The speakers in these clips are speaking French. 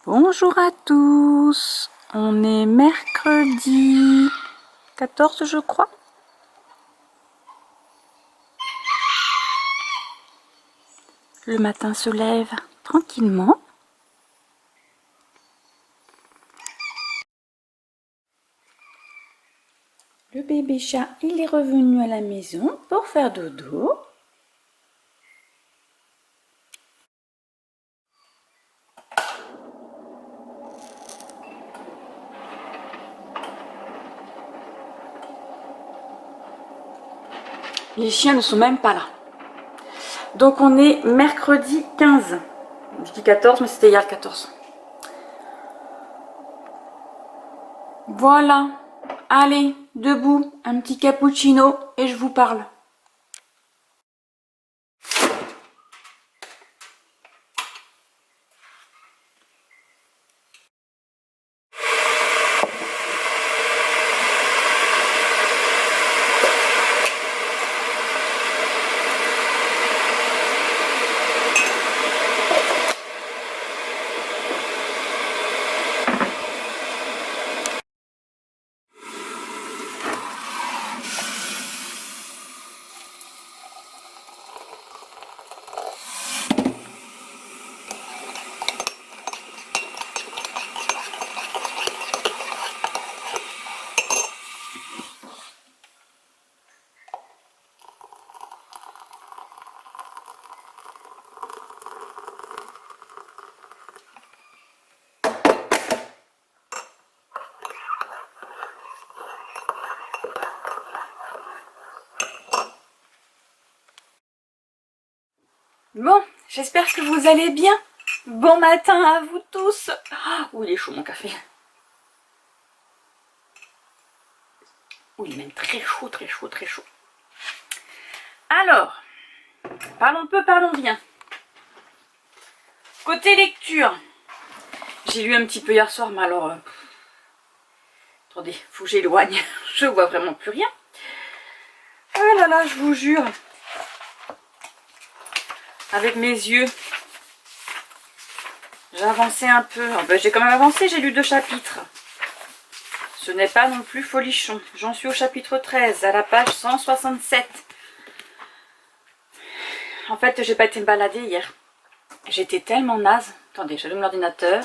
Bonjour à tous, on est mercredi 14 je crois. Le matin se lève tranquillement. Le bébé chat il est revenu à la maison pour faire dodo. Les chiens ne sont même pas là. Donc on est mercredi 15. Je dis 14 mais c'était hier le 14. Voilà. Allez, debout, un petit cappuccino et je vous parle. Bon, j'espère que vous allez bien. Bon matin à vous tous. Oh, il est chaud mon café. Oh, il est même très chaud, très chaud, très chaud. Alors, parlons peu, parlons bien. Côté lecture, j'ai lu un petit peu hier soir, mais alors... attendez, faut que j'éloigne. Je vois vraiment plus rien. Oh là là, je vous jure. Avec mes yeux, j'ai avancé un peu. Oh, ben, j'ai quand même avancé, j'ai lu 2 chapitres. Ce n'est pas non plus folichon. J'en suis au chapitre 13, à la page 167. En fait, j'ai pas été me balader hier. J'étais tellement naze. Attendez, j'allume l'ordinateur.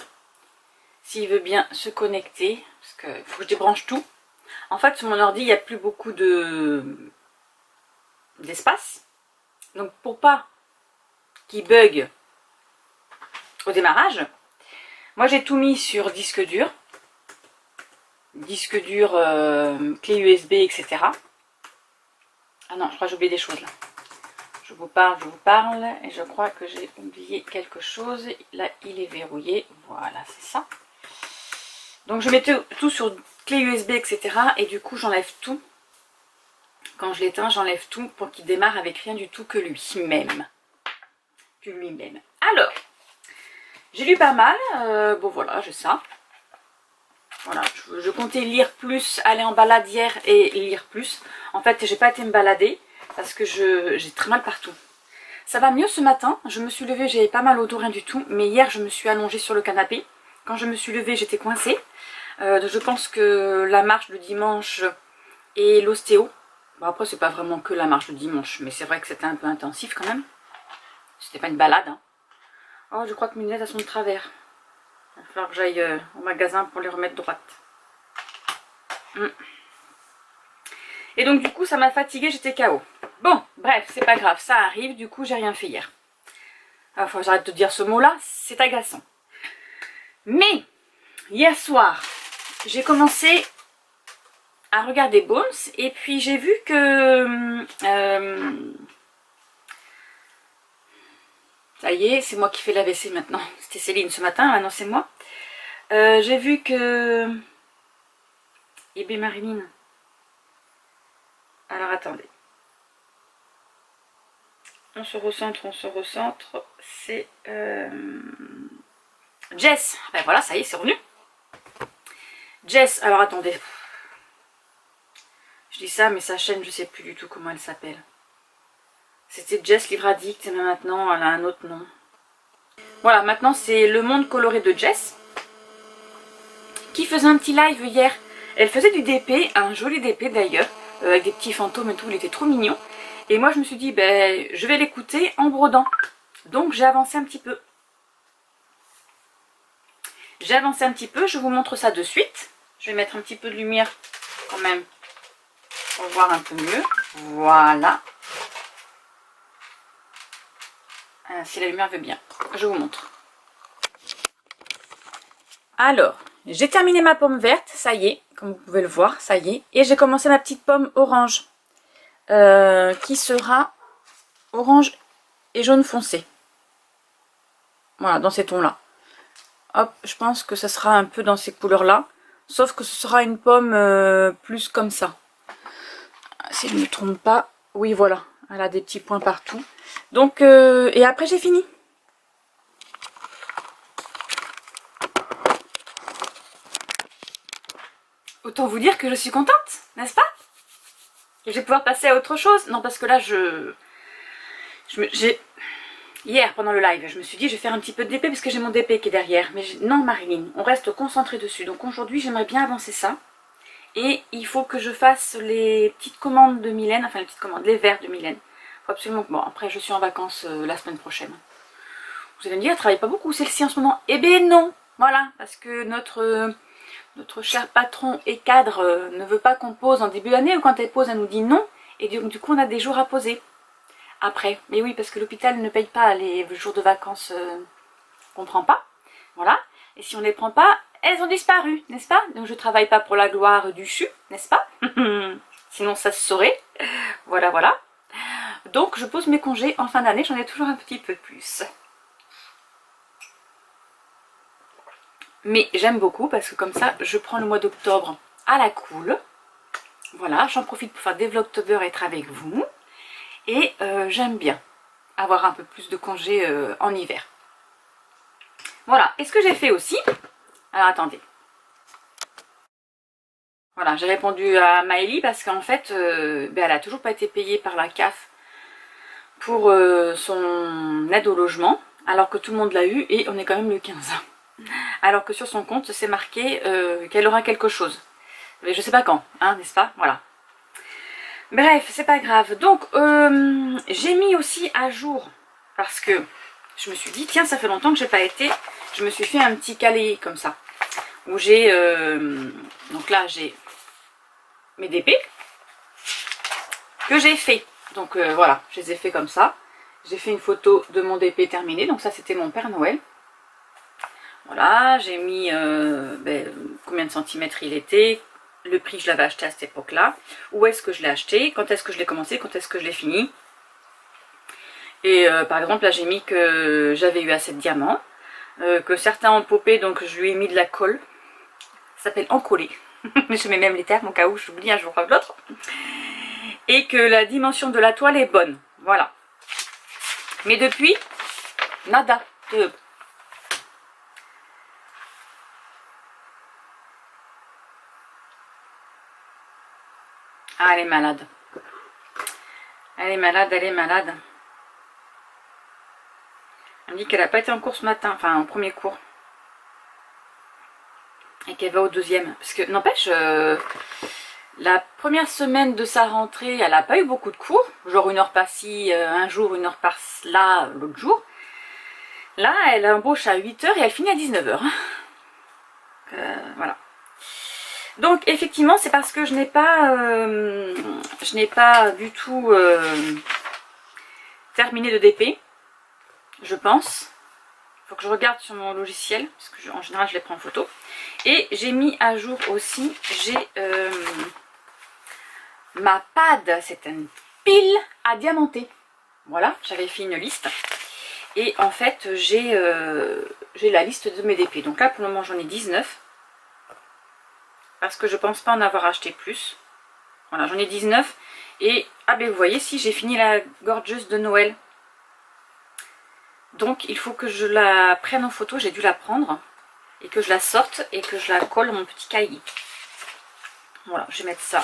S'il veut bien se connecter, parce qu'il faut que je débranche tout. En fait, sur mon ordi, il n'y a plus beaucoup d'espace. Donc, pour pas qu'il bug au démarrage, moi j'ai tout mis sur disque dur. Disque dur, clé USB, etc. Ah non, je crois que j'ai oublié des choses là. Je vous parle, et je crois que j'ai oublié quelque chose. Là, il est verrouillé. Voilà, c'est ça. Donc, je mettais tout sur clé USB, etc. Et du coup, j'enlève tout. Quand je l'éteins, j'enlève tout pour qu'il démarre avec rien du tout que lui-même. Alors, j'ai lu pas mal. Bon, voilà, j'ai ça. Voilà, je comptais lire plus, aller en balade hier et lire plus. En fait, j'ai pas été me balader parce que j'ai très mal partout. Ça va mieux ce matin, je me suis levée, j'avais pas mal au dos, rien du tout. Mais hier, je me suis allongée sur le canapé. Quand je me suis levée, j'étais coincée. Je pense que la marche le dimanche et l'ostéo. Bon, après, c'est pas vraiment que la marche le dimanche, mais c'est vrai que c'était un peu intensif quand même. C'était pas une balade. Hein. Oh, je crois que mes lunettes, elles sont de travers. Il va falloir que j'aille au magasin pour les remettre droites. Et donc du coup ça m'a fatiguée, j'étais KO. Bon, bref, c'est pas grave, ça arrive, du coup j'ai rien fait hier. Enfin, j'arrête de dire ce mot-là, c'est agaçant. Mais, hier soir, j'ai commencé à regarder Bones, et puis j'ai vu que... ça y est, c'est moi qui fais la WC maintenant. C'était Céline ce matin, maintenant c'est moi. J'ai vu que... Eh bien Marilyn... Alors attendez. On se recentre. C'est Jess. Ben voilà, ça y est, c'est revenu. Jess, alors attendez. Je dis ça, mais sa chaîne, je sais plus du tout comment elle s'appelle. C'était Jess Livre Addict, mais maintenant, elle a un autre nom. Voilà, maintenant, c'est Le Monde Coloré de Jess. qui faisait un petit live hier. Elle faisait du DP, un joli DP d'ailleurs, avec des petits fantômes et tout, il était trop mignon. Et moi je me suis dit, ben, je vais l'écouter en brodant. Donc j'ai avancé un petit peu. J'ai avancé un petit peu, je vous montre ça de suite. Je vais mettre un petit peu de lumière quand même pour voir un peu mieux. Voilà. Si la lumière veut bien, je vous montre. Alors, j'ai terminé ma pomme verte, ça y est, comme vous pouvez le voir, ça y est. Et j'ai commencé ma petite pomme orange, qui sera orange et jaune foncé. Voilà, dans ces tons-là. Hop, je pense que ça sera un peu dans ces couleurs-là. Sauf que ce sera une pomme plus comme ça. Si je ne me trompe pas. Oui, voilà. Elle a des petits points partout. Donc, et après j'ai fini. Autant vous dire que je suis contente, n'est-ce pas? Et je vais pouvoir passer à autre chose. Non, parce que là, hier, pendant le live, je me suis dit, je vais faire un petit peu de DP parce que j'ai mon DP qui est derrière. Mais non, Marilyn, on reste concentré dessus. Donc aujourd'hui, j'aimerais bien avancer ça. Et il faut que je fasse les petites commandes de Mylène, enfin les petites commandes, les verres de Mylène. Faut absolument que... Bon, après, je suis en vacances la semaine prochaine. Vous allez me dire, elle travaille pas beaucoup celle-ci en ce moment. Eh bien non, voilà, parce que notre cher patron et cadre ne veut pas qu'on pose en début d'année, ou quand elle pose, elle nous dit non. Et du coup, on a des jours à poser. Après, mais oui, parce que l'hôpital ne paye pas les jours de vacances qu'on prend pas, voilà, et si on les prend pas, elles ont disparu, n'est-ce pas? Donc je travaille pas pour la gloire du CHU, n'est-ce pas? Sinon ça se saurait, voilà, voilà. Donc je pose mes congés en fin d'année, j'en ai toujours un petit peu plus. Mais j'aime beaucoup parce que comme ça, je prends le mois d'octobre à la cool, voilà, j'en profite pour faire des vlogtober et être avec vous. Et j'aime bien avoir un peu plus de congés en hiver. Voilà, et ce que j'ai fait aussi... Alors attendez. Voilà, j'ai répondu à Maëlie parce qu'en fait, elle n'a toujours pas été payée par la CAF pour son aide au logement, alors que tout le monde l'a eu et on est quand même le 15. Alors que sur son compte, c'est marqué qu'elle aura quelque chose. Mais je sais pas quand, hein, n'est-ce pas? Voilà. Bref, c'est pas grave. Donc, j'ai mis aussi à jour, parce que je me suis dit, tiens, ça fait longtemps que j'ai pas été. Je me suis fait un petit cahier comme ça, où j'ai... donc là, j'ai mes DP que j'ai fait. Donc voilà, je les ai fait comme ça. J'ai fait une photo de mon DP terminé. Donc ça, c'était mon Père Noël. Voilà, j'ai mis combien de centimètres il était, le prix que je l'avais acheté à cette époque-là, où est-ce que je l'ai acheté, quand est-ce que je l'ai commencé, quand est-ce que je l'ai fini. Et par exemple, là j'ai mis que j'avais eu assez de diamants, que certains ont popé, donc je lui ai mis de la colle. Ça s'appelle encoller. Mais je mets même les termes au cas où j'oublie un jour ou l'autre. Et que la dimension de la toile est bonne. Voilà. Mais depuis, nada. Ah, elle est malade. Elle est malade, elle est malade. Elle me dit qu'elle n'a pas été en cours ce matin, enfin en premier cours. Et qu'elle va au deuxième. Parce que, n'empêche, la première semaine de sa rentrée, elle n'a pas eu beaucoup de cours. Genre 1 heure par-ci, un jour, 1 heure par-là, l'autre jour. Là, elle embauche à 8 h et elle finit à 19 h. Voilà. Donc effectivement c'est parce que je n'ai pas du tout terminé de DP, je pense. Il faut que je regarde sur mon logiciel, parce que en général je les prends en photo. Et j'ai mis à jour aussi, j'ai ma pad, c'est une pile à diamanter. Voilà, j'avais fait une liste. Et en fait j'ai la liste de mes DP. Donc là pour le moment j'en ai 19. Parce que je pense pas en avoir acheté plus. Voilà, j'en ai 19. Et, ah ben vous voyez, si j'ai fini la gorgeuse de Noël. Donc il faut que je la prenne en photo, j'ai dû la prendre. Et que je la sorte et que je la colle dans mon petit cahier. Voilà, je vais mettre ça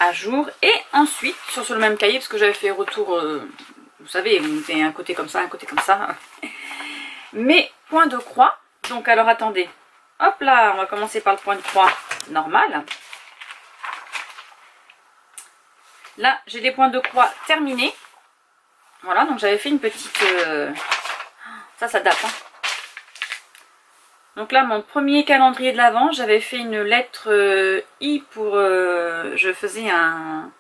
à jour. Et ensuite, sur le même cahier, parce que j'avais fait retour, vous savez, vous mettez un côté comme ça, un côté comme ça. Mes points de croix. Donc alors attendez, Hop là, on va commencer par le point de croix normal. Là, j'ai les points de croix terminés. Voilà, donc j'avais fait une petite... Ça date. Hein. Donc là, mon premier calendrier de l'Avent, j'avais fait une lettre I pour... je faisais un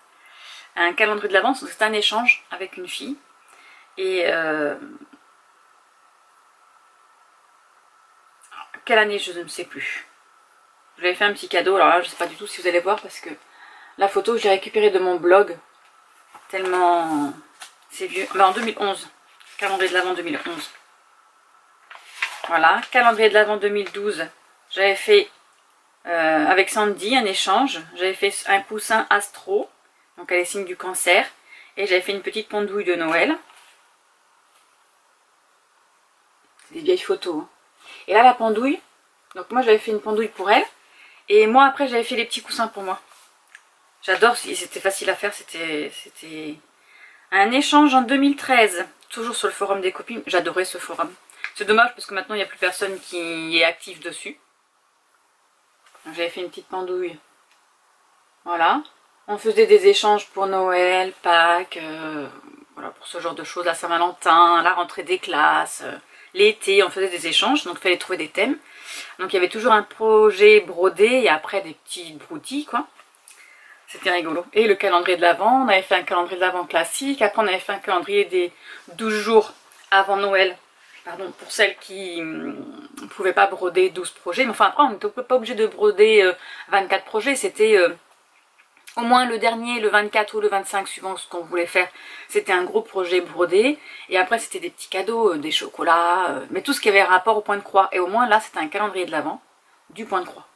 calendrier de l'Avent, donc c'était un échange avec une fille. Et... quelle année, je ne sais plus. Je lui avais fait un petit cadeau, alors là, je ne sais pas du tout si vous allez voir, parce que la photo, je l'ai récupérée de mon blog. Tellement... c'est vieux. Ben, en 2011. Calendrier de l'Avent 2011. Voilà, calendrier de l'Avent 2012, j'avais fait avec Sandy un échange. J'avais fait un coussin astro, donc elle est signe du cancer. Et j'avais fait une petite pendouille de Noël. C'est des vieilles photos. Hein. Et là, la pendouille, donc moi j'avais fait une pendouille pour elle. Et moi après j'avais fait les petits coussins pour moi. J'adore, c'était facile à faire, c'était un échange en 2013. Toujours sur le forum des copines, j'adorais ce forum. C'est dommage parce que maintenant il n'y a plus personne qui est actif dessus. J'avais fait une petite pendouille. Voilà. On faisait des échanges pour Noël, Pâques, voilà, pour ce genre de choses, la Saint-Valentin, la rentrée des classes, l'été, on faisait des échanges, donc il fallait trouver des thèmes. Donc il y avait toujours un projet brodé et après des petits broutilles, quoi. C'était rigolo. Et le calendrier de l'Avent, on avait fait un calendrier de l'Avent classique, après on avait fait un calendrier des 12 jours avant Noël. Pardon, pour celles qui ne pouvaient pas broder 12 projets. Mais enfin, après, on n'était pas obligé de broder 24 projets. C'était au moins le dernier, le 24 ou le 25, suivant ce qu'on voulait faire. C'était un gros projet brodé. Et après, c'était des petits cadeaux, des chocolats, mais tout ce qui avait rapport au point de croix. Et au moins, là, c'était un calendrier de l'Avent du point de croix.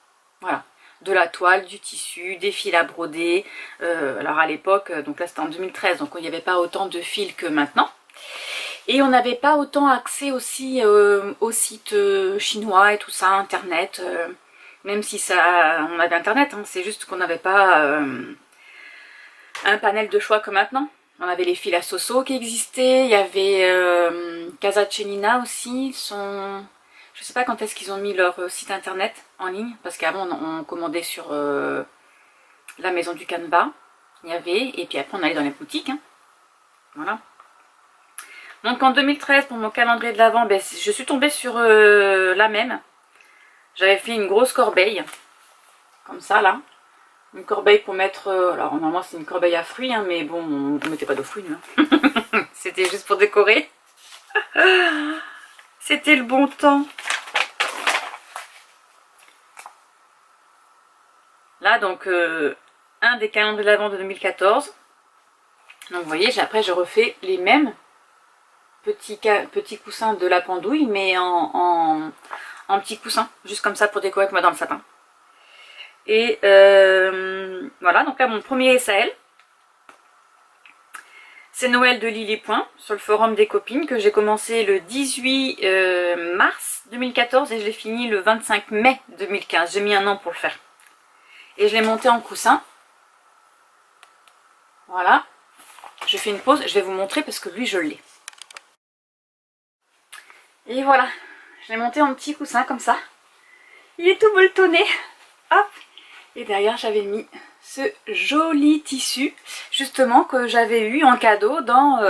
Voilà. De la toile, du tissu, des fils à broder. Alors à l'époque, donc là, c'était en 2013, donc il n'y avait pas autant de fils que maintenant. Et on n'avait pas autant accès aussi aux sites chinois et tout ça, internet, même si ça, on avait internet, hein, c'est juste qu'on n'avait pas un panel de choix comme maintenant. On avait les fils à Soso qui existaient, il y avait Casa Tchenina aussi, je sais pas quand est-ce qu'ils ont mis leur site internet en ligne, parce qu'avant on commandait sur la maison du Canva, il y avait, et puis après on allait dans les boutiques, hein. Voilà. Donc en 2013, pour mon calendrier de l'Avent, ben, je suis tombée sur la même. J'avais fait une grosse corbeille, comme ça là. Une corbeille pour mettre... alors normalement c'est une corbeille à fruits, hein, mais bon, on ne mettait pas de fruits. Hein. C'était juste pour décorer. C'était le bon temps. Là donc, un des calendriers de l'Avent de 2014. Donc vous voyez, après je refais les mêmes. Petit coussin de la pendouille, mais en petit coussin, juste comme ça pour décorer avec moi dans le satin. Et voilà, donc là mon premier SAL, c'est Noël de Lily Point sur le forum des copines que j'ai commencé le 18 mars 2014 et je l'ai fini le 25 mai 2015. J'ai mis un an pour le faire. Et je l'ai monté en coussin. Voilà. Je fais une pause, je vais vous montrer parce que lui je l'ai. Et voilà, je l'ai monté en petit coussin comme ça. Il est tout molletonné. Hop. Et derrière j'avais mis ce joli tissu, justement, que j'avais eu en cadeau dans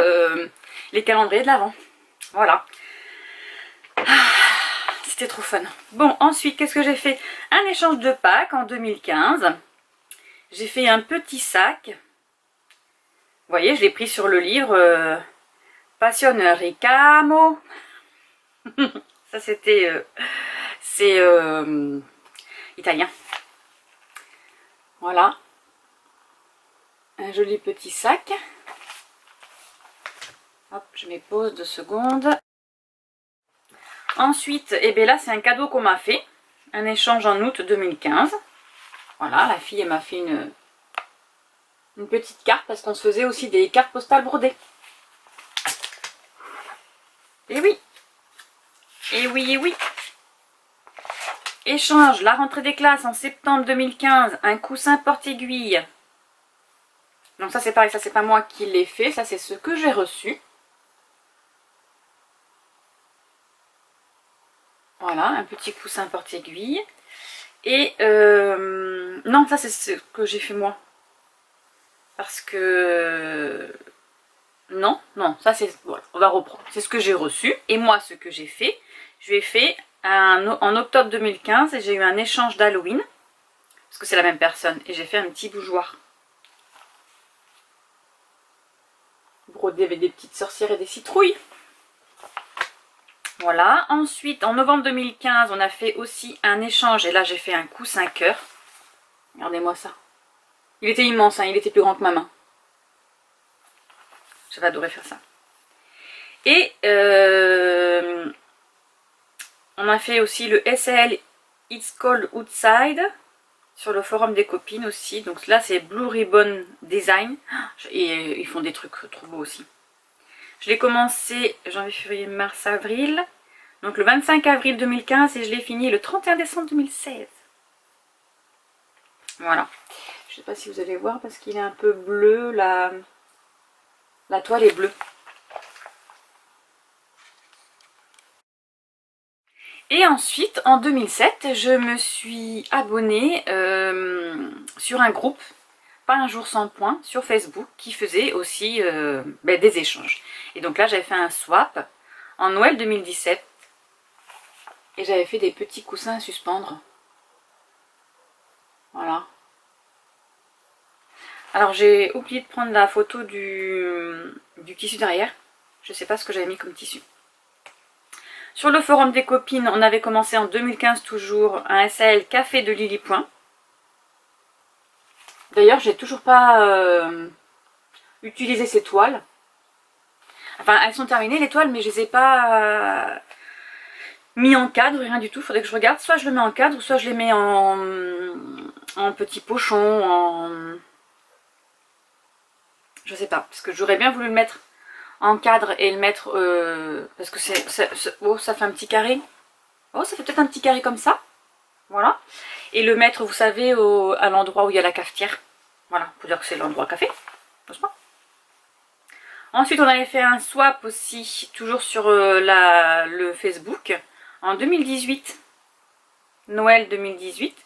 les calendriers de l'Avent. Voilà. C'était trop fun. Bon, ensuite, qu'est-ce que j'ai fait? Un échange de Pâques en 2015. J'ai fait un petit sac. Vous voyez, je l'ai pris sur le livre Passionneur et Camo. Ça c'était c'est italien. Voilà, un joli petit sac. Hop, je mets pause 2 secondes. Ensuite, et bien là c'est un cadeau qu'on m'a fait, un échange en août 2015. Voilà, la fille elle m'a fait une petite carte parce qu'on se faisait aussi des cartes postales brodées. Et oui. Et oui, et oui. Échange, la rentrée des classes en septembre 2015, un coussin porte-aiguille. Donc ça c'est pareil, ça c'est pas moi qui l'ai fait, ça c'est ce que j'ai reçu. Voilà, un petit coussin porte-aiguille. Et non, ça c'est ce que j'ai fait moi. Parce que... Non, ça c'est... Voilà, on va reprendre. C'est ce que j'ai reçu. Et moi, ce que j'ai fait, je lui ai fait en octobre 2015 et j'ai eu un échange d'Halloween. Parce que c'est la même personne. Et j'ai fait un petit bougeoir. Brodé avec des petites sorcières et des citrouilles. Voilà. Ensuite, en novembre 2015, on a fait aussi un échange. Et là, j'ai fait un coussin cœur. Regardez-moi ça. Il était immense, hein, il était plus grand que ma main. J'avais adoré faire ça. Et on a fait aussi le SL It's Cold Outside sur le forum des copines aussi. Donc là, c'est Blue Ribbon Design. Et ils font des trucs trop beaux aussi. Je l'ai commencé janvier, février, mars, avril. Donc le 25 avril 2015 et je l'ai fini le 31 décembre 2016. Voilà. Je ne sais pas si vous allez voir parce qu'il est un peu bleu. La toile est bleue. Et ensuite, en 2007, je me suis abonnée sur un groupe, pas un jour sans point, sur Facebook, qui faisait aussi des échanges. Et donc là, j'avais fait un swap en Noël 2017. Et j'avais fait des petits coussins à suspendre. Voilà. Alors j'ai oublié de prendre la photo du tissu derrière. Je ne sais pas ce que j'avais mis comme tissu. Sur le forum des copines, on avait commencé en 2015 toujours un SAL Café de Lily Point. D'ailleurs, j'ai toujours pas utilisé ces toiles. Enfin, elles sont terminées les toiles, mais je les ai pas mis en cadre, rien du tout. Faudrait que je regarde. Soit je le mets en cadre, soit je les mets en petit pochon, je sais pas, parce que j'aurais bien voulu le mettre en cadre et le mettre parce que oh, ça fait un petit carré. Oh, ça fait peut-être un petit carré comme ça. Voilà. Et le mettre, vous savez, à l'endroit où il y a la cafetière. Voilà, pour dire que c'est l'endroit café. N'est-ce pas? Ensuite, on avait fait un swap aussi, toujours sur le Facebook, en 2018. Noël 2018.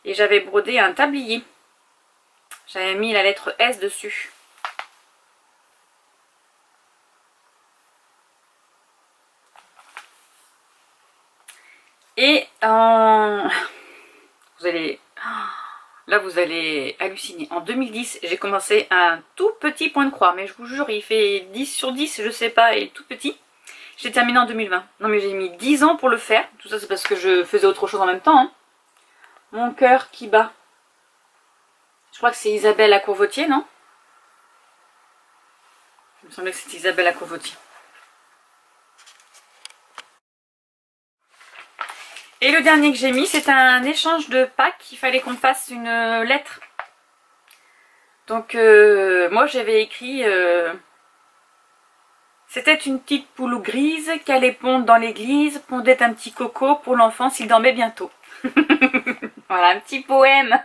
Et j'avais brodé un tablier. J'avais mis la lettre S dessus. Et vous allez... Là, vous allez halluciner. En 2010, j'ai commencé un tout petit point de croix. Mais je vous jure, il fait 10 sur 10, je sais pas, il est tout petit. J'ai terminé en 2020. Non, mais j'ai mis 10 ans pour le faire. Tout ça, c'est parce que je faisais autre chose en même temps. Hein. Mon cœur qui bat. Je crois que c'est Isabelle à Courvotier, non? Il me semblait que c'était Isabelle à Courvotier. Et le dernier que j'ai mis, c'est un échange de Pâques. Il fallait qu'on fasse une lettre. Donc, moi, j'avais écrit... C'était une petite poule grise qui allait pondre dans l'église, pondait un petit coco pour l'enfant s'il dormait bientôt. Voilà, un petit poème.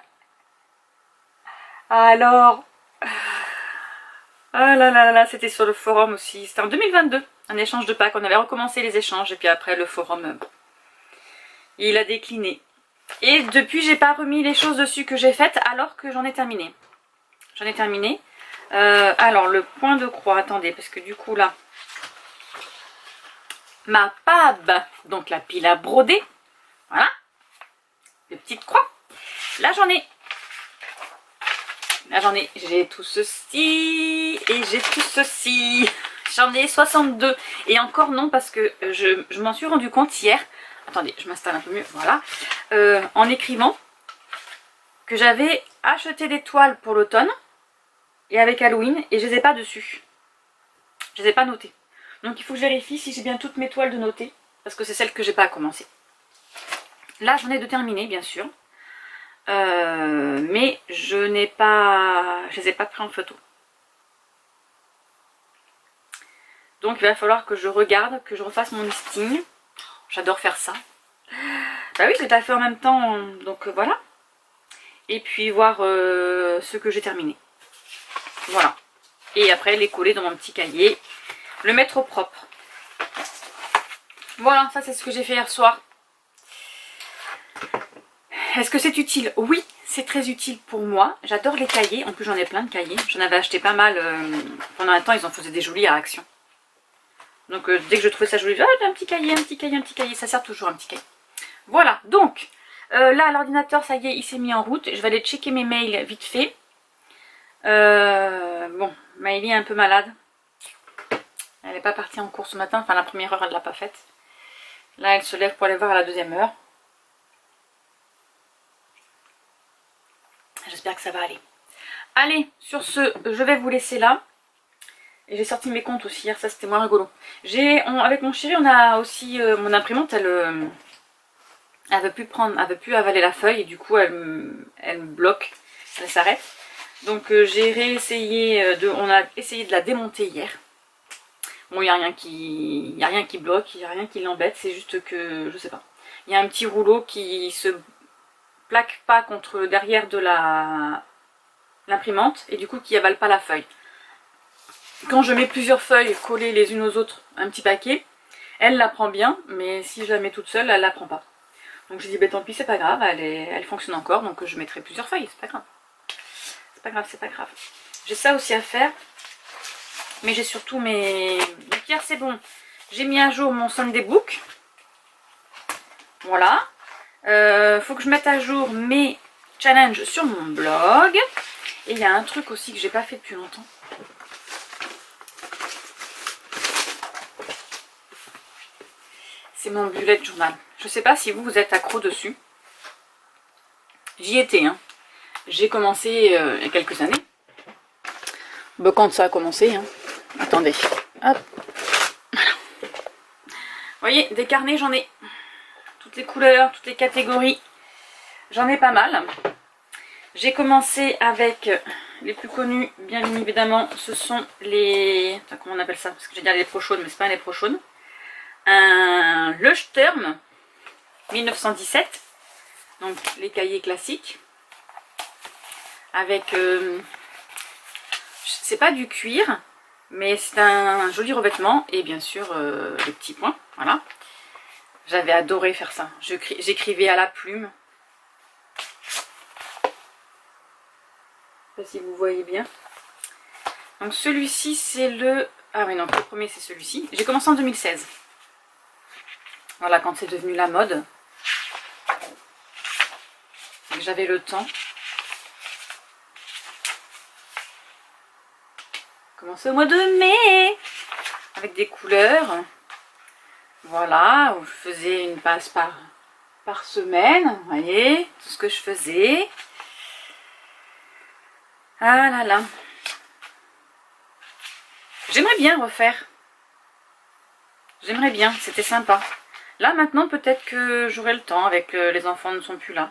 Alors... Ah là là là, c'était sur le forum aussi. C'était en 2022, un échange de Pâques. On avait recommencé les échanges et puis après le forum... il a décliné. Et depuis, j'ai pas remis les choses dessus que j'ai faites alors que j'en ai terminé. J'en ai terminé. Alors, le point de croix, attendez, parce que du coup, là, ma PAB, donc la pile à broder, voilà, les petites croix. Là, j'en ai. Là, j'en ai. J'ai tout ceci et j'ai tout ceci. J'en ai 62. Et encore non, parce que je m'en suis rendu compte hier. Attendez, je m'installe un peu mieux, voilà. En écrivant que j'avais acheté des toiles pour l'automne et avec Halloween et je les ai pas dessus. Je les ai pas notées. Donc il faut que je vérifie si j'ai bien toutes mes toiles de noter parce que c'est celle que j'ai pas commencé. Là j'en ai deux terminées bien sûr. Mais je les ai pas pris en photo. Donc il va falloir que je regarde, que je refasse mon listing. J'adore faire ça. Bah oui, je l'ai pas fait en même temps, donc voilà. Et puis voir ce que j'ai terminé. Voilà. Et après les coller dans mon petit cahier, le mettre au propre. Voilà, ça c'est ce que j'ai fait hier soir. Est-ce que c'est utile? Oui, c'est très utile pour moi. J'adore les cahiers. En plus, j'en ai plein de cahiers. J'en avais acheté pas mal. Pendant un temps, ils en faisaient des jolis à Action. Donc, dès que je trouvais ça joli, ah, j'ai un petit cahier, un petit cahier, un petit cahier. Ça sert toujours un petit cahier. Voilà, donc, là, l'ordinateur, ça y est, il s'est mis en route. Je vais aller checker mes mails vite fait. Bon, Maëlie est un peu malade. Elle n'est pas partie en cours ce matin. Enfin, la première heure, elle ne l'a pas faite. Là, elle se lève pour aller voir à la deuxième heure. J'espère que ça va aller. Allez, sur ce, je vais vous laisser là. Et j'ai sorti mes comptes aussi hier, ça c'était moins rigolo. Avec mon chéri, on a aussi mon imprimante, elle veut plus avaler la feuille et du coup elle me bloque, elle s'arrête. Donc j'ai réessayé on a essayé de la démonter hier. Bon, il n'y a rien qui bloque, il n'y a rien qui l'embête, c'est juste que je sais pas. Il y a un petit rouleau qui se plaque pas contre derrière de l'imprimante et du coup qui avale pas la feuille. Quand je mets plusieurs feuilles collées les unes aux autres, un petit paquet, elle la prend bien, mais si je la mets toute seule, elle la prend pas. Donc j'ai dit, bah, tant pis, c'est pas grave, elle fonctionne encore, donc je mettrai plusieurs feuilles, c'est pas grave. C'est pas grave, c'est pas grave. J'ai ça aussi à faire, mais j'ai surtout mes... Donc hier, c'est bon, j'ai mis à jour mon Sunday Book. Voilà. Faut que je mette à jour mes challenges sur mon blog. Et il y a un truc aussi que j'ai pas fait depuis longtemps. C'est mon bullet journal. Je sais pas si vous êtes accro dessus. J'y étais, hein. J'ai commencé il y a quelques années. Bah, quand ça a commencé, hein. Attendez. Hop. Voilà. Vous voyez, des carnets, j'en ai. Toutes les couleurs, toutes les catégories. J'en ai pas mal. J'ai commencé avec les plus connus, bien évidemment. Ce sont les... Enfin, comment on appelle ça? Parce que j'ai dit les Pro-Chaudes, mais c'est pas les Pro-Chaudes. Un Leuchtturm 1917, donc les cahiers classiques avec c'est pas du cuir mais c'est un joli revêtement et bien sûr les petits points, voilà. J'avais adoré faire ça, j'écrivais à la plume. Je sais pas si vous voyez bien. Donc celui-ci c'est le... Ah oui non, le premier c'est celui-ci. J'ai commencé en 2016. Voilà, quand c'est devenu la mode. J'avais le temps. Commencé au mois de mai. Avec des couleurs. Voilà, où je faisais une passe par semaine. Vous voyez, tout ce que je faisais. Ah là là. J'aimerais bien refaire. J'aimerais bien, c'était sympa. Là maintenant peut-être que j'aurai le temps avec les enfants ne sont plus là.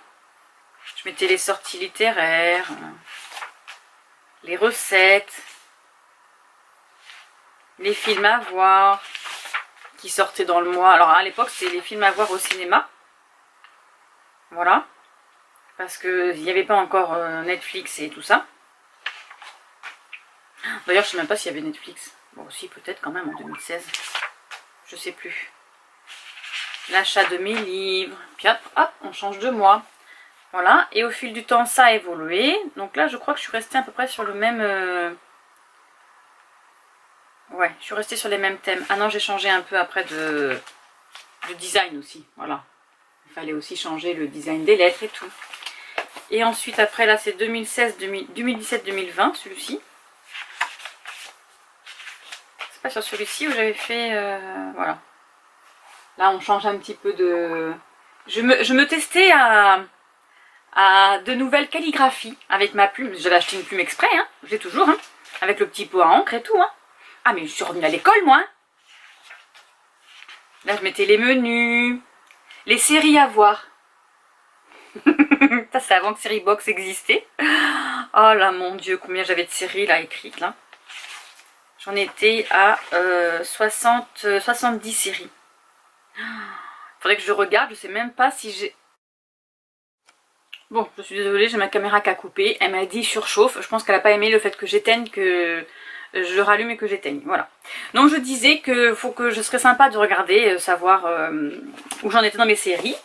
Je mettais les sorties littéraires, les recettes, les films à voir qui sortaient dans le mois. Alors à l'époque c'était les films à voir au cinéma. Voilà. Parce qu'il n'y avait pas encore Netflix et tout ça. D'ailleurs je sais même pas s'il y avait Netflix. Bon si peut-être quand même en 2016. Je sais plus. L'achat de mes livres, puis hop, hop, on change de mois. Voilà, et au fil du temps, ça a évolué. Donc là, je crois que je suis restée à peu près sur le même... Ouais, je suis restée sur les mêmes thèmes. Ah non, j'ai changé un peu après de design aussi, voilà. Il fallait aussi changer le design des lettres et tout. Et ensuite, après, là, c'est 2017-2020, celui-ci. C'est pas sur celui-ci où j'avais fait... voilà. Là, on change un petit peu de... Je me testais à de nouvelles calligraphies avec ma plume. J'avais acheté une plume exprès, hein. J'ai toujours, hein. Avec le petit pot à encre et tout, hein. Ah, mais je suis revenue à l'école, moi. Hein. Là, je mettais les menus, les séries à voir. Ça, c'est avant que Seriebox existait. Oh là, mon Dieu, combien j'avais de séries, là, écrites, là. J'en étais à 70 séries. Faudrait que je regarde, je sais même pas si j'ai... Bon, je suis désolée, j'ai ma caméra qui a coupé. Elle m'a dit surchauffe. Je pense qu'elle n'a pas aimé le fait que j'éteigne, que je rallume et que j'éteigne. Voilà. Donc je disais que faut que je serais sympa de regarder, savoir où j'en étais dans mes séries.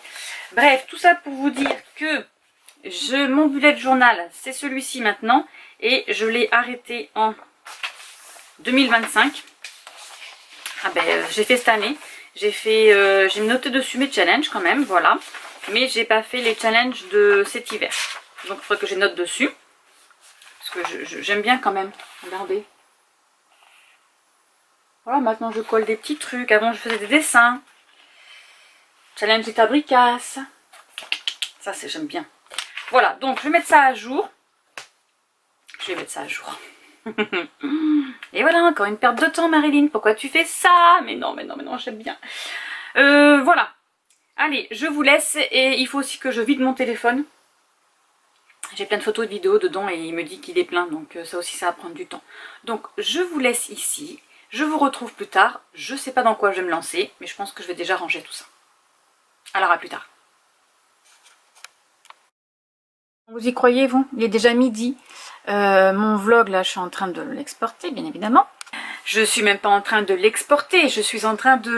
Bref, tout ça pour vous dire que mon bullet journal, c'est celui-ci maintenant. Et je l'ai arrêté en 2025. Ah ben, j'ai fait cette année. J'ai noté dessus mes challenges quand même, voilà. Mais j'ai pas fait les challenges de cet hiver. Donc il faudrait que je note dessus. Parce que j'aime bien quand même. Regardez. Voilà, maintenant je colle des petits trucs. Avant je faisais des dessins. Challenge des tabricasses. Ça j'aime bien. Voilà, donc je vais mettre ça à jour. Je vais mettre ça à jour. Et voilà, encore une perte de temps Marilyn. Pourquoi tu fais ça? Mais non, j'aime bien. Voilà. Allez, je vous laisse. Et il faut aussi que je vide mon téléphone. J'ai plein de photos et de vidéos dedans et il me dit qu'il est plein. Donc ça aussi, ça va prendre du temps. Donc je vous laisse ici. Je vous retrouve plus tard. Je sais pas dans quoi je vais me lancer. Mais je pense que je vais déjà ranger tout ça. Alors à plus tard. Vous y croyez, vous? Il est déjà midi. Mon vlog, là, je suis en train de l'exporter, bien évidemment. Je suis même pas en train de l'exporter. Je suis en train de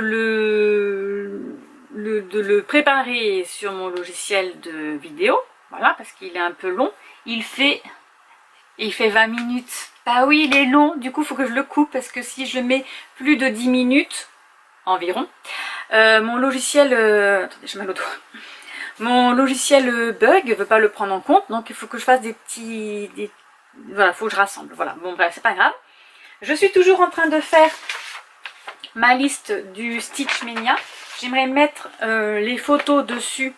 le préparer sur mon logiciel de vidéo. Voilà, parce qu'il est un peu long. Il fait 20 minutes. Ah oui, il est long. Du coup, il faut que je le coupe parce que si je mets plus de 10 minutes environ, mon logiciel... attendez, j'ai mal au doigt. Mon logiciel bug ne veut pas le prendre en compte. Donc, il faut que je fasse des petits... Voilà, il faut que je rassemble. Voilà, bon, bref, c'est pas grave. Je suis toujours en train de faire ma liste du Stitch Mania. J'aimerais mettre les photos dessus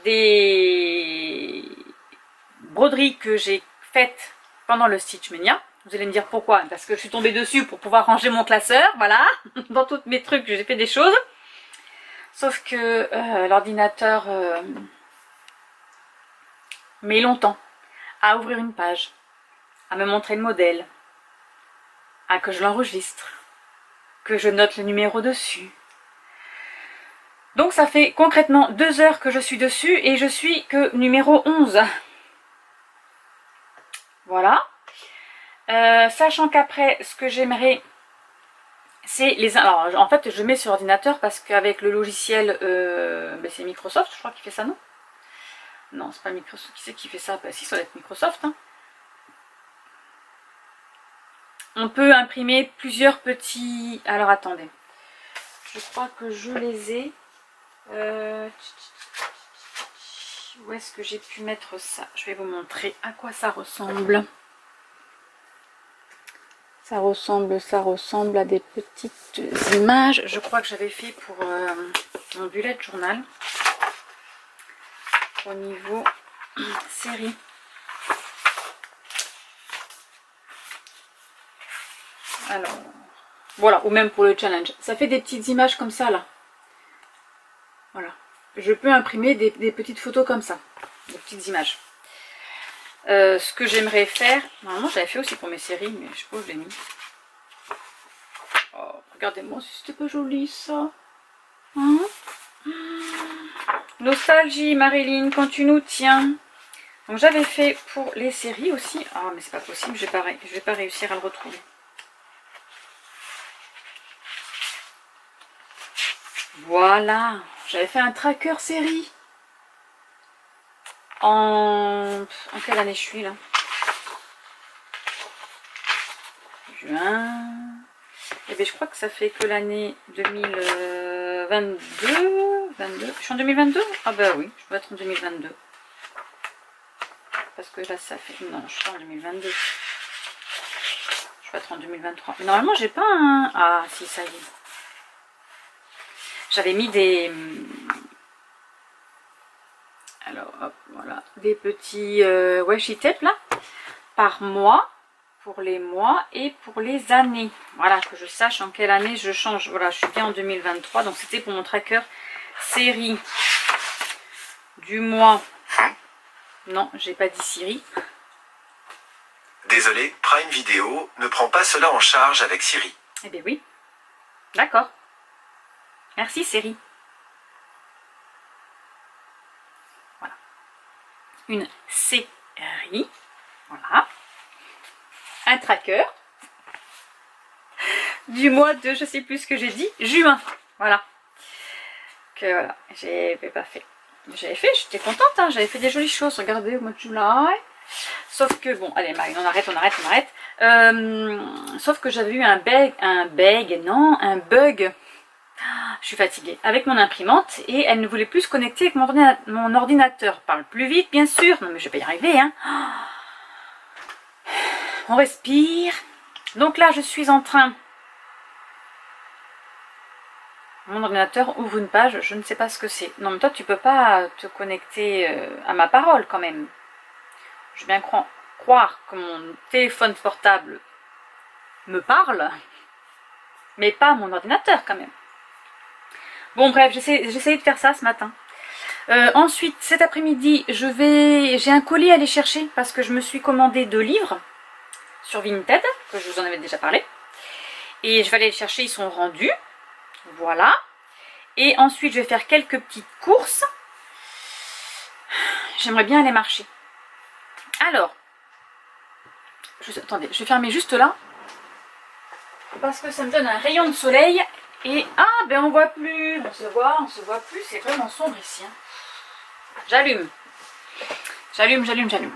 des broderies que j'ai faites pendant le Stitch Mania. Vous allez me dire pourquoi? Parce que je suis tombée dessus pour pouvoir ranger mon classeur, voilà. Dans tous mes trucs, j'ai fait des choses. Sauf que l'ordinateur met longtemps à ouvrir une page, à me montrer le modèle, à que je l'enregistre, que je note le numéro dessus. Donc ça fait concrètement 2 heures que je suis dessus et je suis que numéro 11. Voilà. Sachant qu'après, ce que j'aimerais, c'est les... Alors, en fait, je mets sur ordinateur parce qu'avec le logiciel, ben c'est Microsoft, je crois qu'il fait ça, non? Non, c'est pas Microsoft. Qui c'est qui fait ça? Bah si, ça doit être Microsoft. Hein. On peut imprimer plusieurs petits... Alors, attendez. Je crois que je les ai... Où est-ce que j'ai pu mettre ça? Je vais vous montrer à quoi ça ressemble. Ça ressemble à des petites images. Je crois que j'avais fait pour mon bullet journal. Au niveau série. Alors, voilà, ou même pour le challenge. Ça fait des petites images comme ça, là. Voilà. Je peux imprimer des petites photos comme ça. Des petites images. Ce que j'aimerais faire... Normalement, j'avais fait aussi pour mes séries, mais je sais pas où je l'ai mis. Oh, regardez-moi si c'était pas joli, ça. Hein? Nostalgie, Marilyn, quand tu nous tiens. Donc j'avais fait pour les séries aussi. Ah mais c'est pas possible, je vais pas réussir à le retrouver. Voilà, j'avais fait un tracker série. En quelle année je suis là? Juin. Et bien je crois que ça fait que l'année 2022. 22. Je suis en 2022? Ah bah oui, je dois être en 2022. Parce que là ça fait... Non, je suis en 2022. Je dois être en 2023. Mais normalement j'ai pas un... Ah si, ça y est. J'avais mis des... Alors hop, voilà. Des petits washi tape là. Par mois. Pour les mois et pour les années. Voilà, que je sache en quelle année je change. Voilà, je suis bien en 2023. Donc c'était pour mon tracker série du mois. Non, j'ai pas dit Siri. Désolé, Prime Video ne prend pas cela en charge avec Siri. Eh bien oui. D'accord. Merci Siri. Voilà. Une série. Voilà. Un tracker. Du mois de, je sais plus ce que j'ai dit, juin. Voilà. que voilà, j'ai pas fait. J'avais fait, j'étais contente, hein, j'avais fait des jolies choses, regardez au mois de juillet. Sauf que, bon, allez Marine, on arrête. Sauf que j'avais eu un bug. Je suis fatiguée. Avec mon imprimante et elle ne voulait plus se connecter avec mon ordinateur. Parle plus vite, bien sûr. Non mais je vais pas y arriver, hein. On respire. Donc là, je suis en train... Mon ordinateur ouvre une page, je ne sais pas ce que c'est. Non mais toi, tu peux pas te connecter à ma parole quand même. Je veux bien croire que mon téléphone portable me parle, mais pas mon ordinateur quand même. Bon bref, j'essayais de faire ça ce matin. Ensuite, cet après-midi, j'ai un colis à aller chercher parce que je me suis commandé 2 livres sur Vinted, que je vous en avais déjà parlé. Et je vais aller les chercher, ils sont rendus. Voilà. Et ensuite, je vais faire quelques petites courses. J'aimerais bien aller marcher. Alors, attendez, je vais fermer juste là. Parce que ça me donne un rayon de soleil. Et, ah, ben on voit plus. On se voit plus. C'est vraiment sombre ici. Hein. J'allume.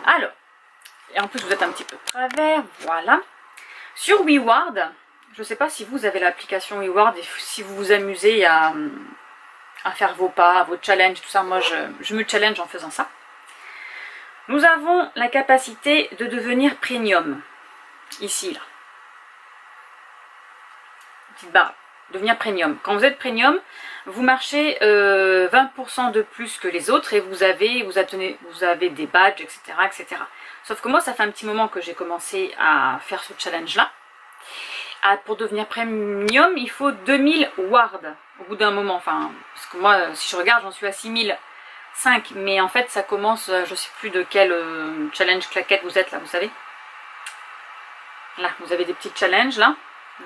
Alors, et en plus vous êtes un petit peu de travers. Voilà. Sur WeWard, je ne sais pas si vous avez l'application WeWard et si vous vous amusez à faire vos pas, vos challenges, tout ça. Moi, je me challenge en faisant ça. Nous avons la capacité de devenir premium. Ici, là. Petite barre. Devenir premium. Quand vous êtes premium, vous marchez 20% de plus que les autres et vous avez des badges, etc., etc. Sauf que moi, ça fait un petit moment que j'ai commencé à faire ce challenge-là. Pour devenir premium, il faut 2000 wards au bout d'un moment. Enfin, parce que moi, si je regarde, j'en suis à 6005. Mais en fait, ça commence, je ne sais plus de quel challenge claquette vous êtes là, vous savez. Là, vous avez des petits challenges là,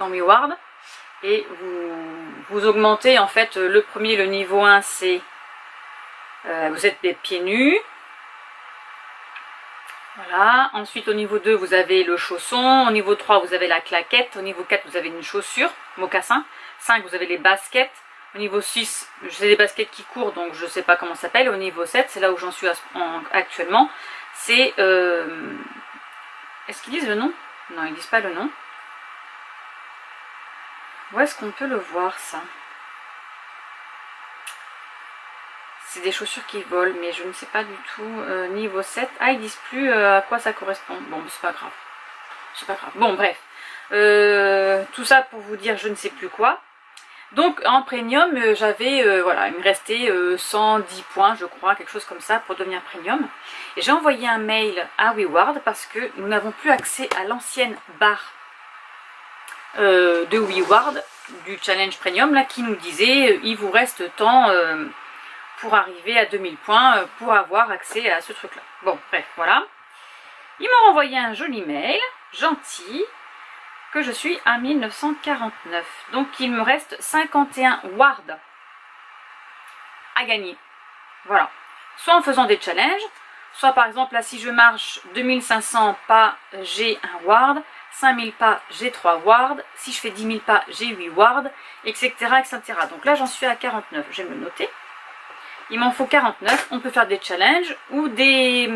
dans mes wards. Et vous augmentez en fait le premier, le niveau 1, c'est vous êtes des pieds nus. Voilà. Ensuite au niveau 2 vous avez le chausson. Au niveau 3 vous avez la claquette. Au niveau 4 vous avez une chaussure, mocassin. 5 vous avez les baskets. Au niveau 6 j'ai des baskets qui courent donc je ne sais pas comment ça s'appelle. Au niveau 7 c'est là où j'en suis actuellement. C'est est-ce qu'ils disent le nom? Non, ils disent pas le nom. Où est-ce qu'on peut le voir ça? C'est des chaussures qui volent, mais je ne sais pas du tout. Niveau 7. Ah, ils disent plus à quoi ça correspond. Bon, c'est pas grave. C'est pas grave. Bon, bref. Tout ça pour vous dire je ne sais plus quoi. Donc, en premium, j'avais, voilà, il me restait 110 points, je crois, quelque chose comme ça, pour devenir premium. Et j'ai envoyé un mail à WeWard parce que nous n'avons plus accès à l'ancienne barre de WeWard du challenge premium là qui nous disait il vous reste tant pour arriver à 2000 points pour avoir accès à ce truc là. Bon bref voilà, ils m'ont envoyé un joli mail gentil que je suis à 1949, donc il me reste 51 wards à gagner. Voilà, soit en faisant des challenges, soit par exemple là si je marche 2500 pas j'ai un ward, 5000 pas, j'ai 3 wards. Si je fais 10 000 pas, j'ai 8 wards, etc., etc. Donc là, j'en suis à 49. Je vais me le noter. Il m'en faut 49. On peut faire des challenges ou des...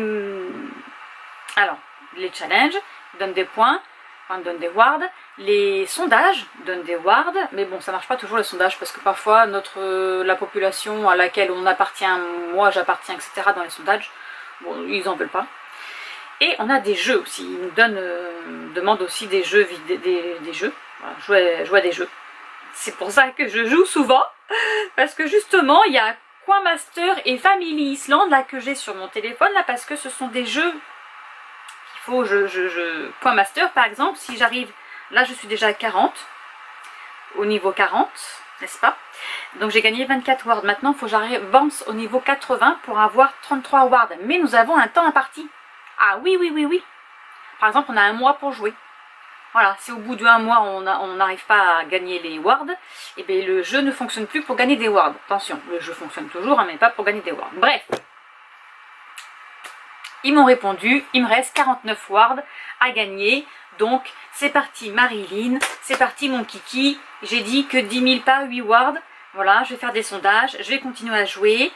Alors, les challenges donnent des points, enfin, donnent des wards. Les sondages donnent des wards. Mais bon, ça marche pas toujours les sondages parce que parfois, la population à laquelle on appartient, moi j'appartiens, etc., dans les sondages, bon, ils en veulent pas. Et on a des jeux aussi, ils nous demandent aussi des jeux, des jeux, voilà, jouer à des jeux. C'est pour ça que je joue souvent, parce que justement il y a Coin Master et Family Island là que j'ai sur mon téléphone là, parce que ce sont des jeux qu'il faut, Coin Master par exemple, si j'arrive, là je suis déjà à 40, au niveau 40, n'est-ce pas? Donc j'ai gagné 24 wards, maintenant il faut que j'avance au niveau 80 pour avoir 33 wards, mais nous avons un temps imparti. Ah oui. Par exemple, on a un mois pour jouer. Voilà, si au bout d'un mois, on n'arrive pas à gagner les wards, et bien le jeu ne fonctionne plus pour gagner des wards. Attention, le jeu fonctionne toujours, hein, mais pas pour gagner des wards. Bref. Ils m'ont répondu, il me reste 49 wards à gagner. Donc, c'est parti Marilyn, c'est parti mon kiki. J'ai dit que 10 000 pas, 8 wards. Voilà, je vais faire des sondages, je vais continuer à jouer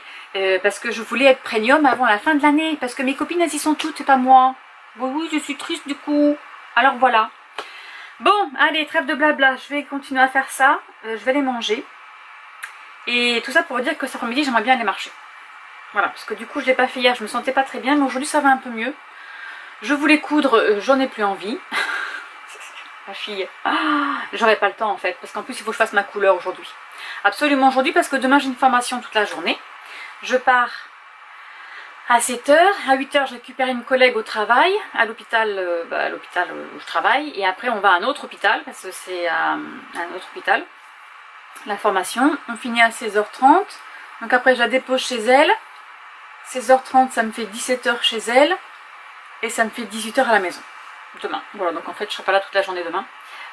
parce que je voulais être premium avant la fin de l'année. Parce que mes copines, elles y sont toutes, c'est pas moi. Oui, oui, je suis triste du coup. Alors voilà. Bon, allez, trêve de blabla, je vais continuer à faire ça. Je vais les manger. Et tout ça pour vous dire que cet après-midi, j'aimerais bien aller marcher. Voilà, parce que du coup, je ne l'ai pas fait hier, je me sentais pas très bien. Mais aujourd'hui, ça va un peu mieux. Je voulais coudre, j'en ai plus envie. Ma fille, j'aurais pas le temps en fait. Parce qu'en plus, il faut que je fasse ma couleur aujourd'hui. Absolument aujourd'hui, parce que demain, j'ai une formation toute la journée. Je pars à 7 h. À 8 h, je récupère une collègue au travail, à l'hôpital où je travaille. Et après, on va à un autre hôpital, parce que c'est un autre hôpital. La formation, on finit à 16h30. Donc après, je la dépose chez elle. 16h30, ça me fait 17 h chez elle. Et ça me fait 18 h à la maison. Demain. Voilà, donc en fait, je serai pas là toute la journée demain.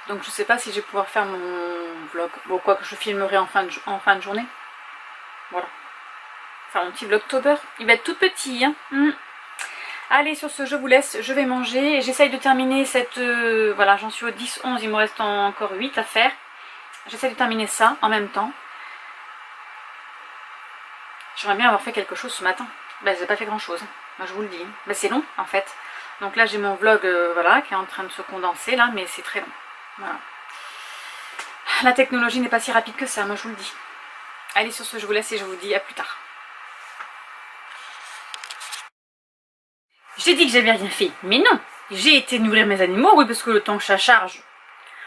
Donc je sais pas si je vais pouvoir faire mon vlog. Bon, quoi que je filmerai en fin de journée. Voilà. Faire mon petit vlogtober. Il va être tout petit, hein. Allez, sur ce, je vous laisse. Je vais manger. J'essaye de terminer cette... voilà, j'en suis au 10-11. Il me reste encore 8 à faire. J'essaie de terminer ça en même temps. J'aimerais bien avoir fait quelque chose ce matin. Ben, j'ai pas fait grand chose. Moi, je vous le dis. Ben, c'est long, en fait. Donc là, j'ai mon vlog, voilà, qui est en train de se condenser, là, mais c'est très long. Voilà. La technologie n'est pas si rapide que ça, moi, je vous le dis. Allez, sur ce, je vous laisse et je vous dis à plus tard. J'ai dit que j'avais rien fait, mais non. J'ai été nourrir mes animaux, oui, parce que le temps que ça charge.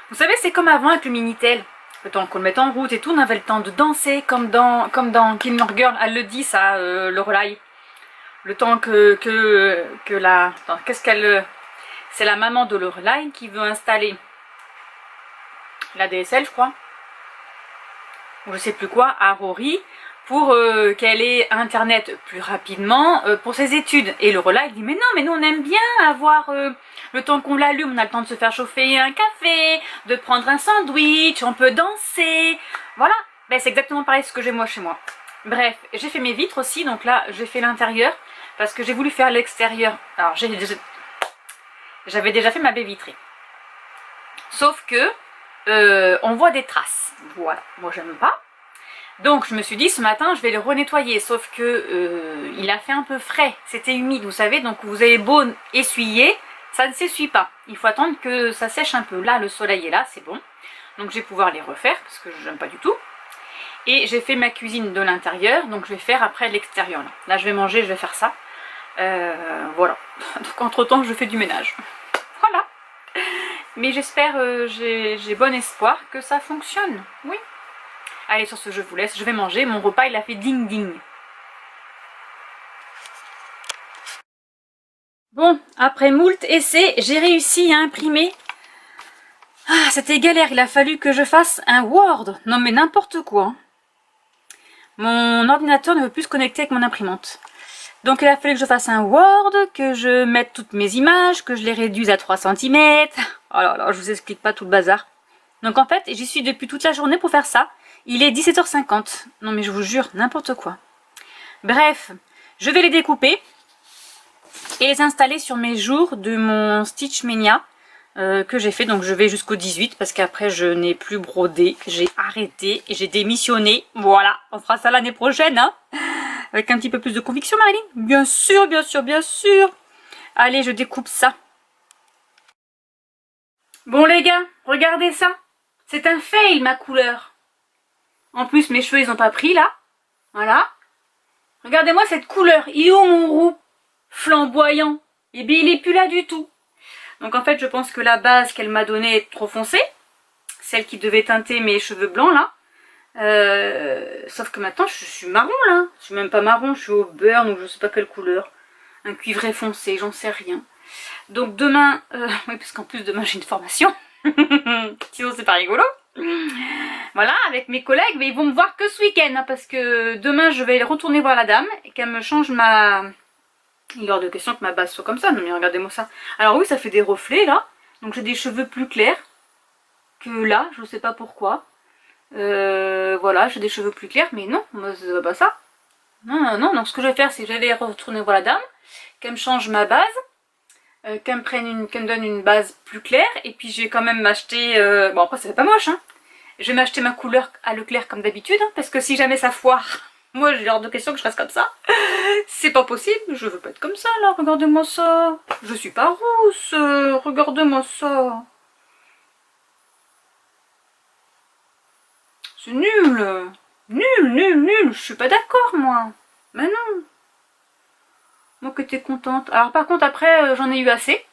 Vous savez, c'est comme avant avec le Minitel. Le temps qu'on le mette en route et tout, on avait le temps de danser, comme dans Gilmore Girl, elle le dit, ça, Lorelai. Le temps que la... Attends, qu'est-ce qu'elle... C'est la maman de Lorelai qui veut installer la DSL, je crois. Ou je sais plus quoi, à Rory, pour qu'elle ait Internet plus rapidement pour ses études. Et Lorelai dit, mais non, mais nous on aime bien avoir le temps qu'on l'allume, on a le temps de se faire chauffer un café, de prendre un sandwich, on peut danser. Voilà, ben, c'est exactement pareil ce que j'ai moi chez moi. Bref, j'ai fait mes vitres aussi, donc là j'ai fait l'intérieur, parce que j'ai voulu faire l'extérieur. Alors j'avais déjà fait ma baie vitrée. Sauf que on voit des traces. Voilà, moi j'aime pas. Donc je me suis dit ce matin je vais le renettoyer, sauf que il a fait un peu frais, c'était humide vous savez, donc vous avez beau essuyer, ça ne s'essuie pas. Il faut attendre que ça sèche un peu. Là le soleil est là, c'est bon. Donc je vais pouvoir les refaire parce que j'aime pas du tout. Et j'ai fait ma cuisine de l'intérieur, donc je vais faire après l'extérieur. Là je vais manger, je vais faire ça. Voilà. Donc entre temps je fais du ménage. Voilà. Mais j'espère, j'ai bon espoir que ça fonctionne. Oui. Allez, sur ce, je vous laisse. Je vais manger. Mon repas, il a fait ding ding. Bon, après moult essais, j'ai réussi à imprimer. Ah, c'était galère. Il a fallu que je fasse un Word. Non, mais n'importe quoi. Mon ordinateur ne veut plus se connecter avec mon imprimante. Donc, il a fallu que je fasse un Word, que je mette toutes mes images, que je les réduise à 3 cm. Oh là là, je vous explique pas tout le bazar. Donc, en fait, j'y suis depuis toute la journée pour faire ça. Il est 17h50. Non mais je vous jure, n'importe quoi. Bref, je vais les découper et les installer sur mes jours de mon Stitch Mania que j'ai fait. Donc je vais jusqu'au 18 parce qu'après je n'ai plus brodé. J'ai arrêté et j'ai démissionné. Voilà, on fera ça l'année prochaine, hein. Avec un petit peu plus de conviction, Marilyn. Bien sûr, bien sûr, bien sûr. Allez, je découpe ça. Bon les gars, regardez ça. C'est un fail ma couleur. En plus, mes cheveux, ils n'ont pas pris, là. Voilà. Regardez-moi cette couleur. Il est où mon roux flamboyant? Eh bien, il n'est plus là du tout. Donc, en fait, je pense que la base qu'elle m'a donnée est trop foncée. Celle qui devait teinter mes cheveux blancs, là. Sauf que maintenant, je suis marron, là. Je suis même pas marron, je suis au beurre, donc je sais pas quelle couleur. Un cuivré foncé, j'en sais rien. Donc, demain... oui, parce qu'en plus, demain, j'ai une formation. Sinon, c'est pas rigolo. Voilà, avec mes collègues, mais ils vont me voir que ce week-end, hein, parce que demain je vais retourner voir la dame et qu'elle me change ma... Il est hors de question que ma base soit comme ça, non mais regardez-moi ça. Alors oui, ça fait des reflets là, donc j'ai des cheveux plus clairs que là, je sais pas pourquoi. Voilà, j'ai des cheveux plus clairs, mais non, c'est pas ça. Non, non, non, donc ce que je vais faire, c'est que j'allais retourner voir la dame, qu'elle me change ma base, qu'elle me donne une base plus claire, et puis je vais quand même m'acheter... bon après ça fait pas moche, hein. Je vais m'acheter ma couleur à Leclerc comme d'habitude, hein, parce que si jamais ça foire, moi j'ai hors de question que je reste comme ça. C'est pas possible, je veux pas être comme ça là, regardez-moi ça. Je suis pas rousse, regardez-moi ça. C'est nul. Nul, je suis pas d'accord moi. Mais non. Moi que t'es contente. Alors par contre après j'en ai eu assez.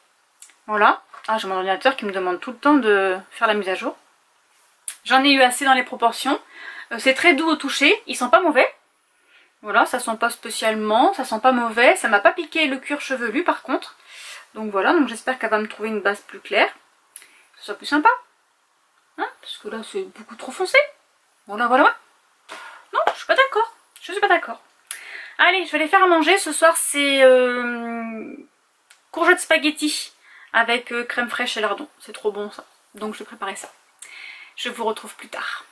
Voilà. Ah, j'ai mon ordinateur qui me demande tout le temps de faire la mise à jour. J'en ai eu assez dans les proportions. C'est très doux au toucher, ils sont pas mauvais. Voilà, ça sent pas spécialement, ça sent pas mauvais. Ça m'a pas piqué le cuir chevelu par contre. Donc voilà, donc j'espère qu'elle va me trouver une base plus claire. Que ce soit plus sympa. Hein, parce que là c'est beaucoup trop foncé. Voilà. Non, je suis pas d'accord. Je suis pas d'accord. Allez, je vais aller faire à manger. Ce soir c'est courgettes spaghetti avec crème fraîche et lardon. C'est trop bon ça. Donc je vais préparer ça. Je vous retrouve plus tard.